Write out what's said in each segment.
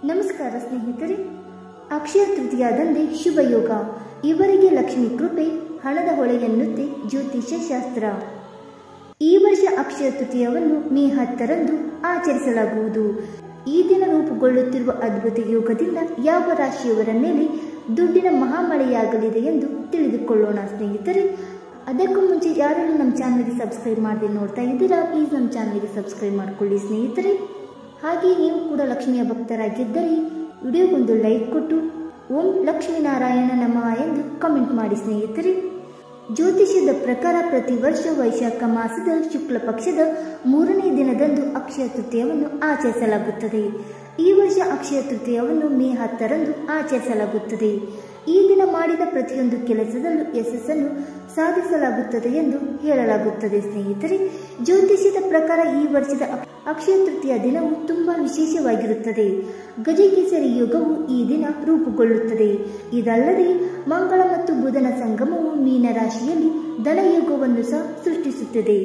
ನಮಸ್ಕಾರ ಸ್ನೇಹಿತರೆ. ಅಕ್ಷಯ ತೃತೀಯದಂದೇ ಶುಭ ಯೋಗ, ಇವರಿಗೆ ಲಕ್ಷ್ಮಿ ಕೃಪೆ, ಹಣದ ಹೊಳೆಯನ್ನುತ್ತೆ ಜ್ಯೋತಿಷ್ಯ ಶಾಸ್ತ್ರ. ಈ ವರ್ಷ ಅಕ್ಷಯ ತೃತೀಯವನ್ನು ಮೇ 10ರಂದು ಆಚರಿಸಲಾಗುವುದು. ಈ ದಿನ ರೂಪುಗೊಳ್ಳುತ್ತಿರುವ ಅದ್ಭುತ ಯೋಗದಿಂದ ಯಾವ ರಾಶಿಯವರ ಮೇಲೆ ದುಡ್ಡಿನ ಮಹಾಮಳೆಯಾಗಲಿದೆ ಎಂದು ತಿಳಿದುಕೊಳ್ಳೋಣ ಸ್ನೇಹಿತರೆ. ಅದಕ್ಕೂ ಮುಂಚೆ ಯಾರೆಲ್ಲ ನಮ್ಮ ಚಾನಲ್ಗೆ ಸಬ್ಸ್ಕ್ರೈಬ್ ಮಾಡದೆ ನೋಡ್ತಾ ಇದ್ದೀರಾ, ಪ್ಲೀಸ್ ನಮ್ಮ ಚಾನಲ್ಗೆ ಸಬ್ಸ್ಕ್ರೈಬ್ ಮಾಡಿಕೊಳ್ಳಿ ಸ್ನೇಹಿತರೆ. ಹಾಗೆ ನೀವು ಕೂಡ ಲಕ್ಷ್ಮಿಯ ಭಕ್ತರಾಗಿದ್ದರೆ ವಿಡಿಯೋಗೊಂದು ಲೈಕ್ ಕೊಟ್ಟು ಓಂ ಲಕ್ಷ್ಮೀನಾರಾಯಣ ನಮಃ ಎಂದು ಕಮೆಂಟ್ ಮಾಡಿ ಸ್ನೇಹಿತರೆ. ಜ್ಯೋತಿಷ್ಯದ ಪ್ರಕಾರ ಪ್ರತಿ ವರ್ಷ ವೈಶಾಖ ಮಾಸದ ಶುಕ್ಲ ಪಕ್ಷದ 3ನೇ ದಿನದಂದು ಅಕ್ಷಯ ತೃತೀಯವನ್ನು ಆಚರಿಸಲಾಗುತ್ತದೆ. ಈ ವರ್ಷ ಅಕ್ಷಯ ತೃತೀಯವನ್ನು ಮೇ 10ರಂದು ಆಚರಿಸಲಾಗುತ್ತದೆ. ಈ ದಿನ ಮಾಡಿದ ಪ್ರತಿಯೊಂದು ಕೆಲಸದಲ್ಲೂ ಯಶಸ್ಸನ್ನು ಸಾಧಿಸಲಾಗುತ್ತದೆ ಎಂದು ಹೇಳಲಾಗುತ್ತದೆ ಸ್ನೇಹಿತರೆ. ಜ್ಯೋತಿಷ್ಯದ ಪ್ರಕಾರ ಈ ವರ್ಷದ ಅಕ್ಷಯ ತೃತೀಯ ದಿನವು ತುಂಬಾ ವಿಶೇಷವಾಗಿರುತ್ತದೆ. ಗಜಕೇಸರಿ ಯೋಗವು ಈ ದಿನ ರೂಪುಗೊಳ್ಳುತ್ತದೆ. ಇದಲ್ಲದೆ ಮಂಗಳ ಮತ್ತು ಬುಧನ ಸಂಗಮವು ಮೀನ ರಾಶಿಯಲ್ಲಿ ಧನಯೋಗವನ್ನು ಸಹ ಸೃಷ್ಟಿಸುತ್ತದೆ.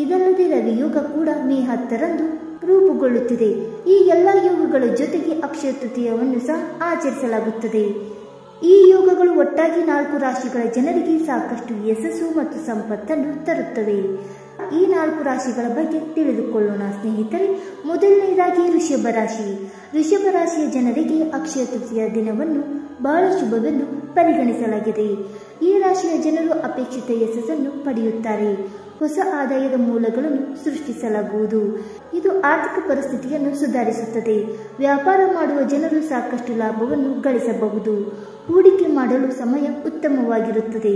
ಇದಲ್ಲದೆ ರವಿ ಯೋಗ ಕೂಡ ಮೇ 10ರಂದು ರೂಪುಗೊಳ್ಳುತ್ತಿದೆ. ಈ ಎಲ್ಲ ಯೋಗಗಳ ಜೊತೆಗೆ ಅಕ್ಷಯ ತೃತೀಯವನ್ನು ಸಹ ಆಚರಿಸಲಾಗುತ್ತದೆ. ಈ ಯೋಗಗಳು ಒಟ್ಟಾಗಿ 4 ರಾಶಿಗಳ ಜನರಿಗೆ ಸಾಕಷ್ಟು ಯಶಸ್ಸು ಮತ್ತು ಸಂಪತ್ತನ್ನು ತರುತ್ತವೆ. ಈ 4 ರಾಶಿಗಳ ಬಗ್ಗೆ ತಿಳಿದುಕೊಳ್ಳೋಣ ಸ್ನೇಹಿತರೆ. ಮೊದಲನೆಯದಾಗಿ ವೃಷಭ ರಾಶಿ. ವೃಷಭ ರಾಶಿಯ ಜನರಿಗೆ ಅಕ್ಷಯ ತೃತೀಯ ದಿನವನ್ನು ಬಹಳ ಶುಭವೆಂದು ಪರಿಗಣಿಸಲಾಗಿದೆ. ಈ ರಾಶಿಯ ಜನರು ಅಪೇಕ್ಷಿತ ಯಶಸ್ಸನ್ನು ಪಡೆಯುತ್ತಾರೆ. ಹೊಸ ಆದಾಯದ ಮೂಲಗಳನ್ನು ಸೃಷ್ಟಿಸಲಾಗುವುದು. ಇದು ಆರ್ಥಿಕ ಪರಿಸ್ಥಿತಿಯನ್ನು ಸುಧಾರಿಸುತ್ತದೆ. ವ್ಯಾಪಾರ ಮಾಡುವ ಜನರು ಸಾಕಷ್ಟು ಲಾಭವನ್ನು ಗಳಿಸಬಹುದು. ಹೂಡಿಕೆ ಮಾಡಲು ಸಮಯ ಉತ್ತಮವಾಗಿರುತ್ತದೆ.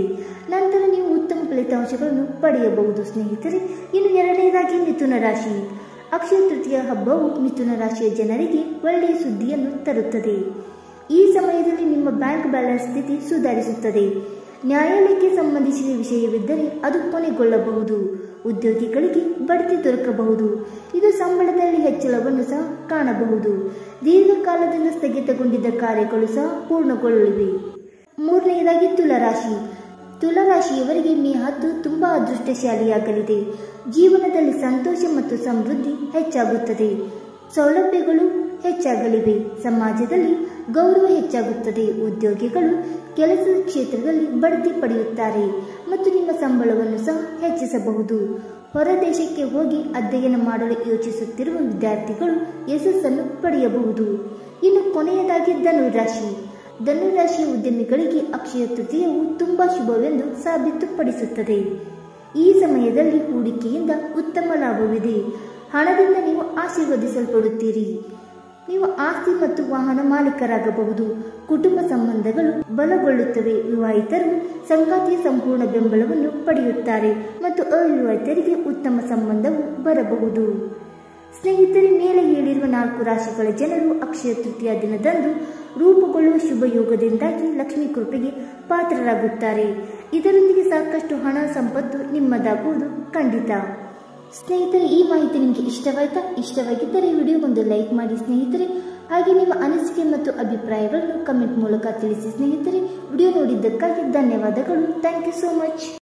ನಂತರ ನೀವು ಉತ್ತಮ ಫಲಿತಾಂಶಗಳನ್ನು ಪಡೆಯಬಹುದು ಸ್ನೇಹಿತರೆ. ಇನ್ನು ಎರಡನೇದಾಗಿ ಮಿಥುನ ರಾಶಿ. ಅಕ್ಷಯ ತೃತೀಯ ಹಬ್ಬವು ಮಿಥುನ ರಾಶಿಯ ಜನರಿಗೆ ಒಳ್ಳೆಯ ಸುದ್ದಿಯನ್ನು ತರುತ್ತದೆ. ಈ ಸಮಯದಲ್ಲಿ ನಿಮ್ಮ ಬ್ಯಾಂಕ್ ಬ್ಯಾಲೆನ್ಸ್ ಸ್ಥಿತಿ ಸುಧಾರಿಸುತ್ತದೆ. ನ್ಯಾಯಾಲಯಕ್ಕೆ ಸಂಬಂಧಿಸಿದ ವಿಷಯವಿದ್ದರೆ ಅದು ಕೊನೆಗೊಳ್ಳಬಹುದು. ಉದ್ಯೋಗಿಗಳಿಗೆ ಬಡ್ತಿ ದೊರಕಬಹುದು. ಇದು ಸಂಬಳದಲ್ಲಿ ಹೆಚ್ಚಳವನ್ನು ಸಹ ಕಾಣಬಹುದು. ದೀರ್ಘಕಾಲದಿಂದ ಸ್ಥಗಿತಗೊಂಡಿದ್ದ ಕಾರ್ಯಗಳು ಸಹ ಪೂರ್ಣಗೊಳ್ಳಲಿವೆ. ಮೂರನೆಯದಾಗಿ ತುಲಾರಾಶಿ. ತುಲಾರಾಶಿಯವರಿಗೆ ಮೇ 10 ತುಂಬಾ ಅದೃಷ್ಟಶಾಲಿಯಾಗಲಿದೆ. ಜೀವನದಲ್ಲಿ ಸಂತೋಷ ಮತ್ತು ಸಮೃದ್ಧಿ ಹೆಚ್ಚಾಗುತ್ತದೆ. ಸೌಲಭ್ಯಗಳು ಹೆಚ್ಚಾಗಲಿವೆ. ಸಮಾಜದಲ್ಲಿ ಗೌರವ ಹೆಚ್ಚಾಗುತ್ತದೆ. ಉದ್ಯೋಗಿಗಳು ಕೆಲಸದ ಕ್ಷೇತ್ರದಲ್ಲಿ ಬಡ್ತಿ ಪಡೆಯುತ್ತಾರೆ ಮತ್ತು ನಿಮ್ಮ ಸಂಬಳವನ್ನು ಸಹ ಹೆಚ್ಚಿಸಬಹುದು. ಹೊರ ದೇಶಕ್ಕೆ ಹೋಗಿ ಅಧ್ಯಯನ ಮಾಡಲು ಯೋಚಿಸುತ್ತಿರುವ ವಿದ್ಯಾರ್ಥಿಗಳು ಯಶಸ್ಸನ್ನು ಪಡೆಯಬಹುದು. ಇನ್ನು ಕೊನೆಯದಾಗಿ ಧನುರಾಶಿ. ಧನುರಾಶಿಯ ಉದ್ಯಮಿಗಳಿಗೆ ಅಕ್ಷಯ ತೃತೀಯವು ತುಂಬಾ ಶುಭವೆಂದು ಸಾಬೀತುಪಡಿಸುತ್ತದೆ. ಈ ಸಮಯದಲ್ಲಿ ಹೂಡಿಕೆಯಿಂದ ಉತ್ತಮ ಲಾಭವಿದೆ. ಹಣದಿಂದ ನೀವು ಆಶೀರ್ವದಿಸಲ್ಪಡುತ್ತೀರಿ. ನೀವು ಆಸ್ತಿ ಮತ್ತು ವಾಹನ ಮಾಲೀಕರಾಗಬಹುದು. ಕುಟುಂಬ ಸಂಬಂಧಗಳು ಬಲಗೊಳ್ಳುತ್ತವೆ. ವಿವಾಹಿತರು ಸಂಗಾತಿಯ ಸಂಪೂರ್ಣ ಬೆಂಬಲವನ್ನು ಪಡೆಯುತ್ತಾರೆ ಮತ್ತು ಅವಿವಾಹಿತರಿಗೆ ಉತ್ತಮ ಸಂಬಂಧವು ಬರಬಹುದು. ಸ್ನೇಹಿತರೆ, ಮೇಲೆ ಹೇಳಿರುವ 4 ರಾಶಿಗಳ ಜನರು ಅಕ್ಷಯ ತೃತೀಯ ದಿನದಂದು ರೂಪುಗೊಳ್ಳುವ ಶುಭ ಯೋಗದಿಂದಾಗಿ ಲಕ್ಷ್ಮೀ ಕೃಪೆಗೆ ಪಾತ್ರರಾಗುತ್ತಾರೆ. ಇದರೊಂದಿಗೆ ಸಾಕಷ್ಟು ಹಣ ಸಂಪತ್ತು ನಿಮ್ಮದಾಗುವುದು ಖಂಡಿತ. ಸ್ನೇಹಿತರೆ, ಈ ಮಾಹಿತಿ ನಿಮಗೆ ಇಷ್ಟವಾಯ್ತಾ? ಇಷ್ಟವಾಗಿದ್ದರೆ ವಿಡಿಯೋಗೊಂದು ಲೈಕ್ ಮಾಡಿ ಸ್ನೇಹಿತರೆ. ಹಾಗೆ ನಿಮ್ಮ ಅನಿಸಿಕೆ ಮತ್ತು ಅಭಿಪ್ರಾಯಗಳನ್ನು ಕಮೆಂಟ್ ಮೂಲಕ ತಿಳಿಸಿ ಸ್ನೇಹಿತರೆ. ವಿಡಿಯೋ ನೋಡಿದ್ದಕ್ಕಾಗಿ ಧನ್ಯವಾದಗಳು. Thank you so much.